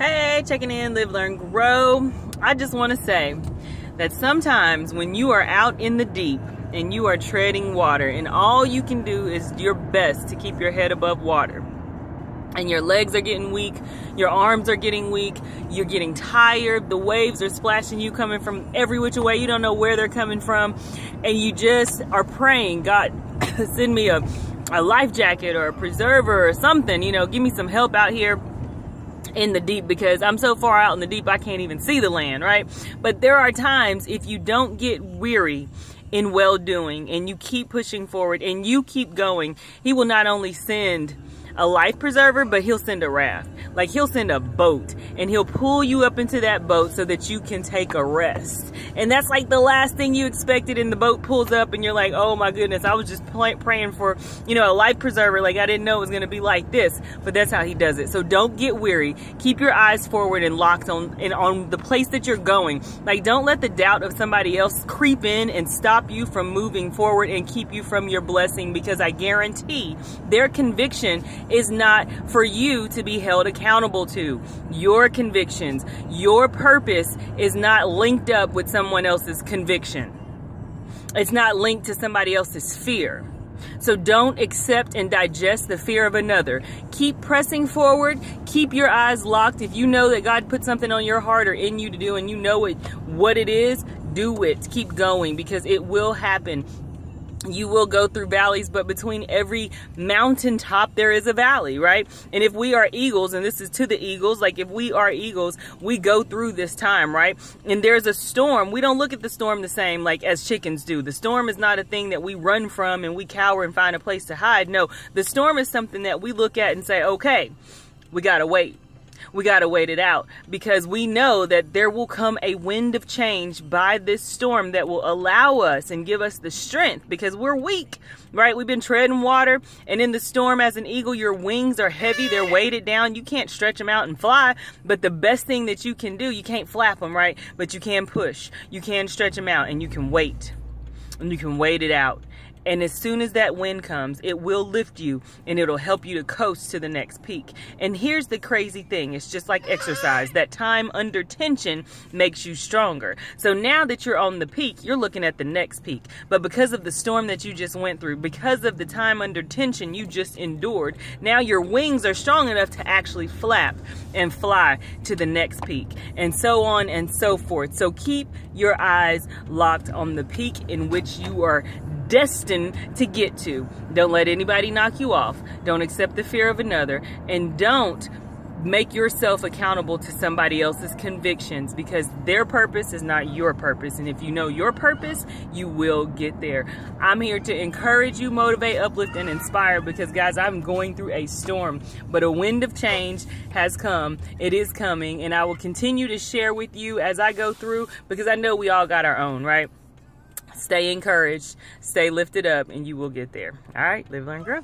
Hey, checking in, Live, Learn, Grow. I just want to say that sometimes when you are out in the deep and you are treading water and all you can do is your best to keep your head above water, and your legs are getting weak, your arms are getting weak, you're getting tired, the waves are splashing you coming from every which way, you don't know where they're coming from, and you just are praying, God, send me a life jacket or a preserver or something, give me some help out here in the deep, because I'm so far out in the deep I can't even see the land, right? But there are times, if you don't get weary in well-doing and you keep pushing forward and you keep going, He will not only send a life preserver, but He'll send a raft. Like, He'll send a boat and He'll pull you up into that boat so that you can take a rest. And that's like the last thing you expected, and the boat pulls up and you're like, oh my goodness, I was just praying for, a life preserver. Like, I didn't know it was going to be like this, but that's how He does it. So don't get weary. Keep your eyes forward and locked on the place that you're going. Like, don't let the doubt of somebody else creep in and stop you from moving forward and keep you from your blessing, because I guarantee their conviction is not for you to be held accountable to. Your convictions, your purpose is not linked up with someone else's conviction. It's not linked to somebody else's fear. So don't accept and digest the fear of another. Keep pressing forward. Keep your eyes locked. If you know that God put something on your heart or in you to do, and you know what it is, do it. Keep going, because it will happen. You will go through valleys, but between every mountaintop there is a valley, right? And if we are eagles, and this is to the eagles, like if we are eagles, we go through this time, right? And there's a storm. We don't look at the storm the same like as chickens do. The storm is not a thing that we run from and we cower and find a place to hide. No, the storm is something that we look at and say, okay, we gotta wait. We got to wait it out, because we know that there will come a wind of change by this storm that will allow us and give us the strength, because we're weak, right? We've been treading water, and in the storm, as an eagle, your wings are heavy. They're weighted down. You can't stretch them out and fly, but the best thing that you can do, you can't flap them, right? But you can push. You can stretch them out, and you can wait, and you can wait it out. And as soon as that wind comes, it will lift you and it'll help you to coast to the next peak. And here's the crazy thing. It's just like exercise. That time under tension makes you stronger. So now that you're on the peak, you're looking at the next peak. But because of the storm that you just went through, because of the time under tension you just endured, now your wings are strong enough to actually flap and fly to the next peak. And so on and so forth. So keep your eyes locked on the peak in which you are destined to get to. Don't let anybody knock you off. Don't accept the fear of another, and don't make yourself accountable to somebody else's convictions, because their purpose is not your purpose. And if you know your purpose, you will get there. I'm here to encourage you, motivate, uplift, and inspire, because guys, I'm going through a storm, but a wind of change has come. It is coming, and I will continue to share with you as I go through, because I know we all got our own, right? Stay encouraged, stay lifted up, and you will get there. All right, live, learn, grow.